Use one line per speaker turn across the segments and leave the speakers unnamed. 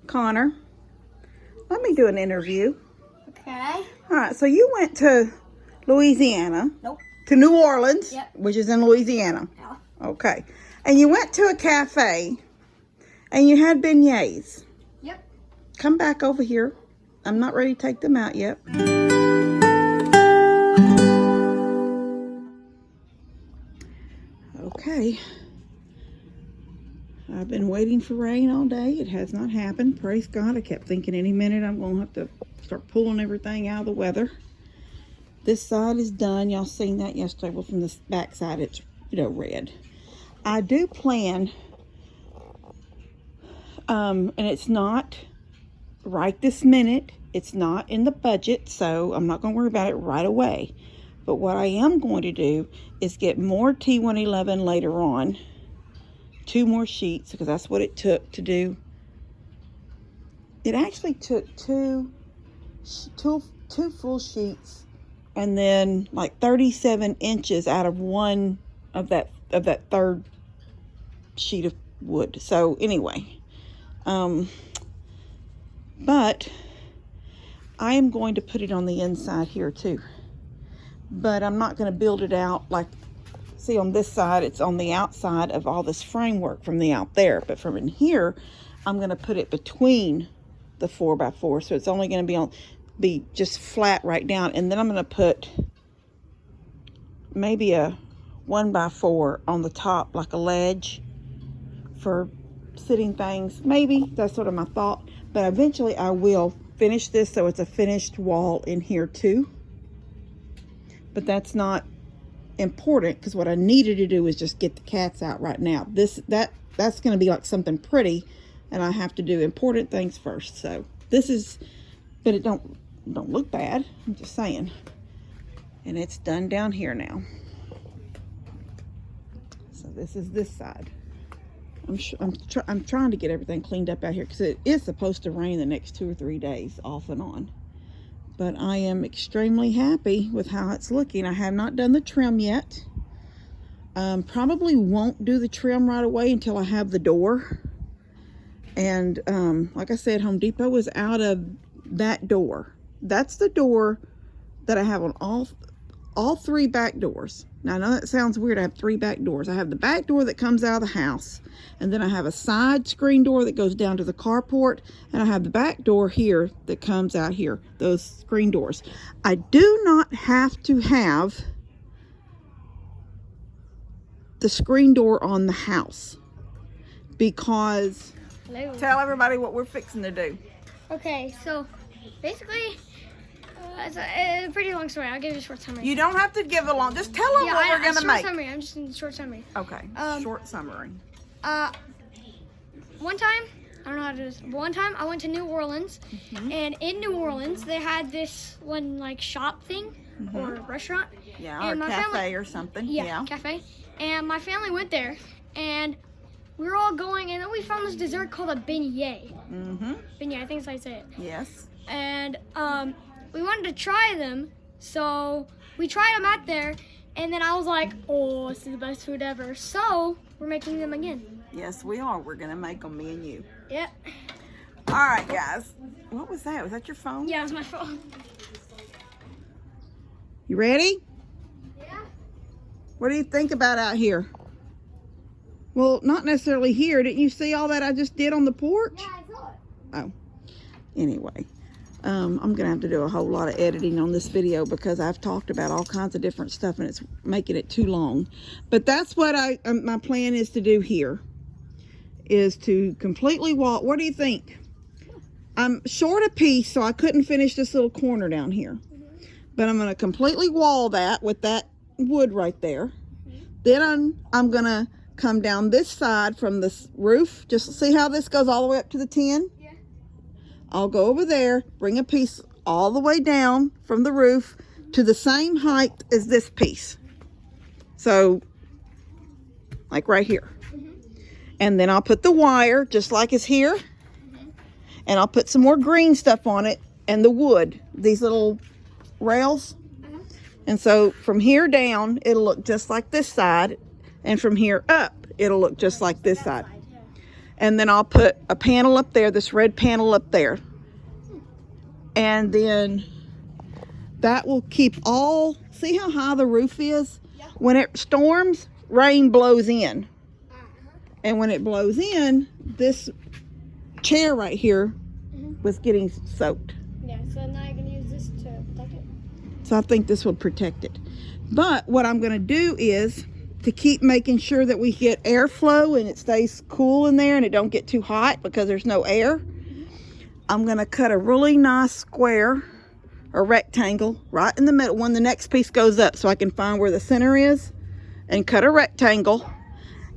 Connor, let me do an interview.
Okay.
All right, so you went to Louisiana.
Nope.
To New Orleans,
Yep.
Which is in Louisiana.
Yeah.
Okay. And you went to a cafe and you had beignets.
Yep.
Come back over here. I'm not ready to take them out yet. Okay. I've been waiting for rain all day. It has not happened. Praise God. I kept thinking any minute I'm going to have to start pulling everything out of the weather. This side is done. Y'all seen that yesterday. Well, from the back side, it's, red. I do plan, and it's not right this minute. It's not in the budget, so I'm not going to worry about it right away. But what I am going to do is get more T111 later on. 2 more sheets, because that's what it took to do. It actually took two full sheets and then like 37 inches out of one of that third sheet of wood. So anyway, but I am going to put it on the inside here too. But I'm not going to build it out like, see on this side, it's on the outside of all this framework from the out there. But from in here, I'm going to put it between the 4x4. So it's only going to be just flat right down. And then I'm going to put maybe a 1x4 on the top, like a ledge for sitting things. Maybe that's sort of my thought. But eventually I will finish this so it's a finished wall in here too. But that's not important, because what I needed to do is just get the cats out right now. That's going to be like something pretty, and I have to do important things first. So this is, but it don't look bad. I'm just saying. And it's done down here now. So this is this side. I'm trying to get everything cleaned up out here, because it is supposed to rain the next 2 or 3 days off and on. But I am extremely happy with how it's looking. I have not done the trim yet. Probably won't do the trim right away until I have the door. And like I said, Home Depot is out of that door. That's the door that I have on all 3 back doors. Now I know that sounds weird. I have 3 back doors. I have the back door that comes out of the house, and then I have a side screen door that goes down to the carport, and I have the back door here that comes out here, those screen doors. I do not have to have the screen door on the house, because tell everybody what we're fixing to do.
Okay, so basically, it's a pretty long story. I'll give you a short summary.
You don't have to give a long, just tell them what we're going to make.
Summary. I'm just in the short summary.
Okay, short summary.
One time, I don't know how to do this, but one time I went to New Orleans, and in New Orleans, they had this one, like, shop thing, or restaurant.
Yeah, or cafe or something.
Yeah, cafe. And my family went there, and we were all going, and then we found this dessert called a beignet. Beignet, I think that's how you say it.
Yes.
And we wanted to try them, so we tried them out there, and then I was like, oh, this is the best food ever. So we're making them again.
Yes, we are. We're going to make them, me and you.
Yep.
All right, guys. What was that? Was that your phone?
Yeah, it was my phone.
You ready?
Yeah.
What do you think about out here? Well, not necessarily here. Didn't you see all that I just did on the porch?
Yeah, I saw it.
Oh. Anyway. I'm going to have to do a whole lot of editing on this video, because I've talked about all kinds of different stuff and it's making it too long. But that's what my plan is to do here, is to completely wall. What do you think? I'm short a piece, so I couldn't finish this little corner down here. But I'm going to completely wall that with that wood right there. Then I'm going to come down this side from this roof. Just see how this goes all the way up to the tin? I'll go over there, bring a piece all the way down from the roof to the same height as this piece. So, like right here. And then I'll put the wire, just like it's here. And I'll put some more green stuff on it, and the wood, these little rails. And so from here down, it'll look just like this side. And from here up, it'll look just like this side. And then I'll put a panel up there, this red panel up there. And then that will keep all, see how high the roof is?
Yeah.
When it storms, rain blows in. And when it blows in, this chair right here was getting soaked.
Yeah, so now I can use this to protect it.
So I think this will protect it. But what I'm going to do is to keep making sure that we get airflow and it stays cool in there and it don't get too hot because there's no air. I'm going to cut a really nice square or rectangle right in the middle when the next piece goes up so I can find where the center is and cut a rectangle.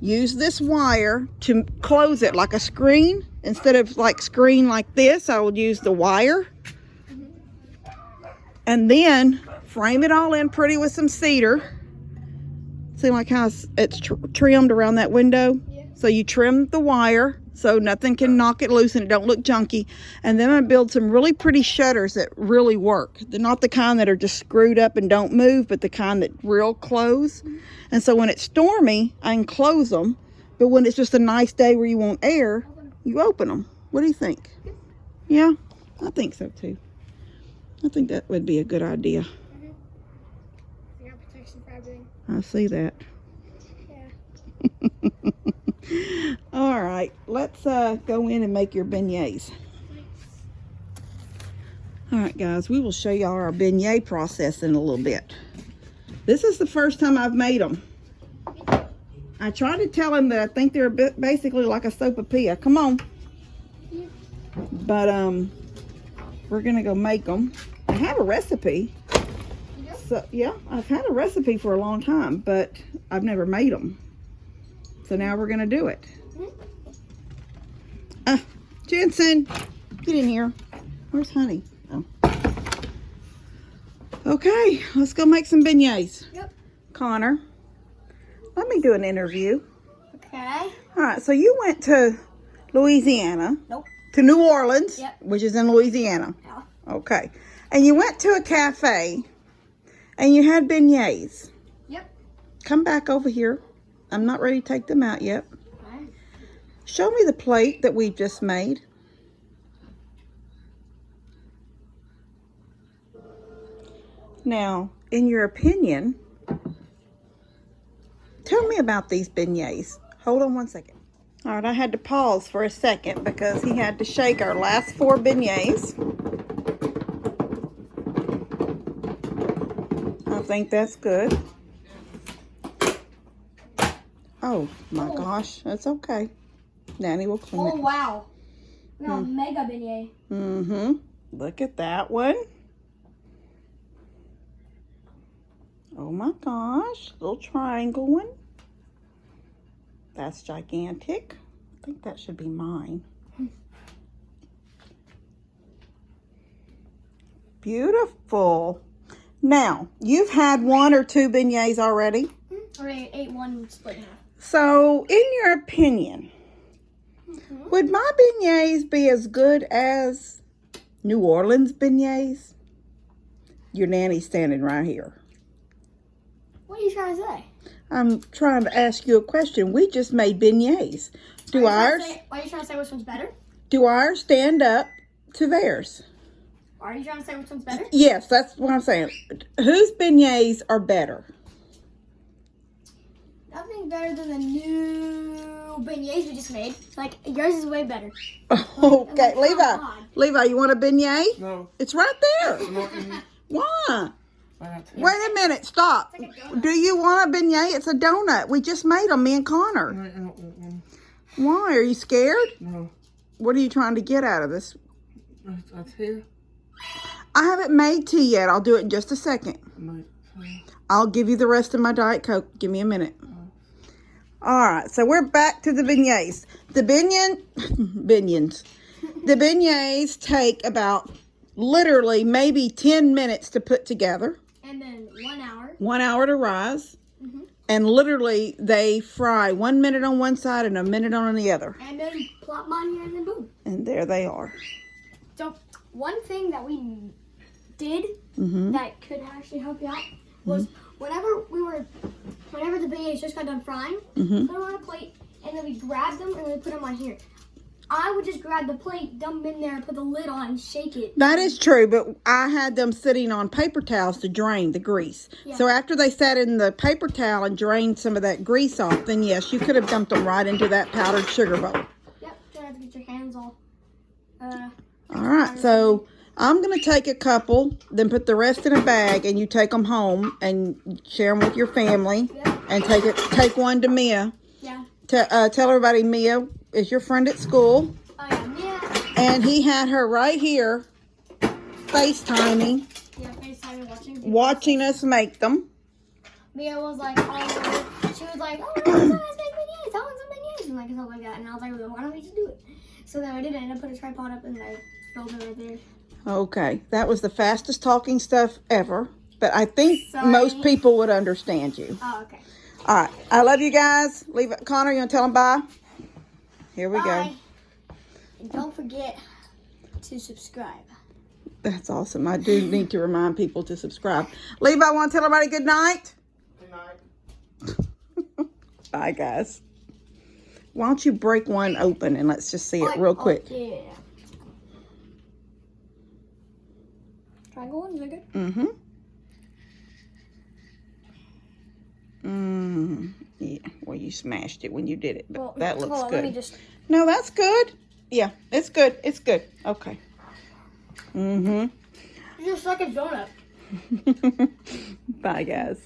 Use this wire to close it like a screen. Instead of like screen like this, I will use the wire. And then frame it all in pretty with some cedar. See like how it's trimmed around that window?
Yeah.
So you trim the wire so nothing can knock it loose and it don't look junky. And then I build some really pretty shutters that really work. They're not the kind that are just screwed up and don't move, but the kind that real close. And so when it's stormy, I can close them. But when it's just a nice day where you want air, you open them. What do you think? Yeah, I think so too. I think that would be a good idea.
You got protection for everything.
I see that.
Yeah.
All right, let's go in and make your beignets. All right, guys, we will show y'all our beignet process in a little bit. This is the first time I've made them. I tried to tell him that I think they're a bit basically like a sopapilla. Come on. But we're gonna go make them. I have a recipe. So yeah, I've had a recipe for a long time, but I've never made them. So now we're gonna do it. Jensen, get in here. Where's Honey? Oh. Okay, let's go make some beignets.
Yep.
Connor, let me do an interview.
Okay.
All right, so you went to Louisiana.
Nope.
To New Orleans,
Yep.
which is in Louisiana.
Yeah.
Okay. And you went to a cafe and you had beignets.
Yep.
Come back over here. I'm not ready to take them out yet.
Okay.
Show me the plate that we just made. Now, in your opinion, tell me about these beignets. Hold on one second. All right, I had to pause for a second because he had to shake our last 4 beignets. I think that's good. Oh my gosh, that's okay. Nanny will clean it.
Oh wow. We got a mega beignet.
Mm-hmm. Look at that one. Oh my gosh, little triangle one. That's gigantic. I think that should be mine. Beautiful. Now, you've had 1 or 2 beignets already.
Already ate one split in half.
So, in your opinion, would my beignets be as good as New Orleans beignets? Your nanny's standing right here.
What are you trying to say?
I'm trying to ask you a question. We just made beignets. Do ours
Why are you trying to say which one's better?
stand up to theirs?
Are you trying to say which one's better?
Yes, that's what I'm saying. Whose beignets are better?
Nothing better than the new beignets we just made. Like, yours is way better.
Okay,
Oh,
Levi.
God.
Levi, you want a beignet?
No.
It's right there. Why? Wait a minute, stop.
It's like a donut.
Do you want a beignet? It's a donut. We just made them, me and Connor.
I don't want one.
Why? Are you scared?
No.
What are you trying to get out of this?
That's here.
I haven't made tea yet. I'll do it in just a second. I'll give you the rest of my Diet Coke. Give me a minute. All right, so we're back to the beignets. The beignets take about literally maybe 10 minutes to put together.
And then 1 hour.
1 hour to rise.
Mm-hmm.
And literally they fry 1 minute on one side and a minute on the other.
And then plop mine here and then boom.
And there they are.
So, one thing that we did
Mm-hmm.
that could actually help you out was whenever the beignets just got done frying,
Mm-hmm.
put them on a plate and then we grab them and we put them on here. I would just grab the plate, dump them in there, put the lid on, and shake it.
That is true, but I had them sitting on paper towels to drain the grease.
Yeah.
So after they sat in the paper towel and drained some of that grease off, then yes, you could have dumped them right into that powdered sugar bowl.
Yep, you have to get your hands all.
All right, so I'm going to take a couple, then put the rest in a bag, and you take them home and share them with your family.
Yep.
And take one to Mia.
Yeah.
Tell everybody Mia is your friend at school.
Oh yeah, Mia.
And he had her right here, FaceTiming,
Yeah, FaceTime
watching us make them.
Mia was like, she was like, oh, let's make beignets. I want some beignets and like stuff like that. And I was like, well, why don't we just do it? So then I did it, and I put a tripod up and I filled it right there.
Okay, that was the fastest talking stuff ever. But I think
Sorry.
most people would understand you.
Oh, okay.
All right, I love you guys. Leave it, Connor. You want to tell them bye? Here we
Bye. And don't forget to subscribe.
go. That's awesome. I do need to remind people to subscribe. Levi, want to tell everybody good night?
Good night.
Bye, guys. Why don't you break one open and let's just see it real quick.
Yeah. Triangle one, is that good?
Mm-hmm. Yeah, well, you smashed it when you did it, but
Well,
that looks
hold on,
good.
Let me just...
No, that's good. Yeah, it's good. It's good. Okay. Mm-hmm.
It's just like a donut.
Bye, guys.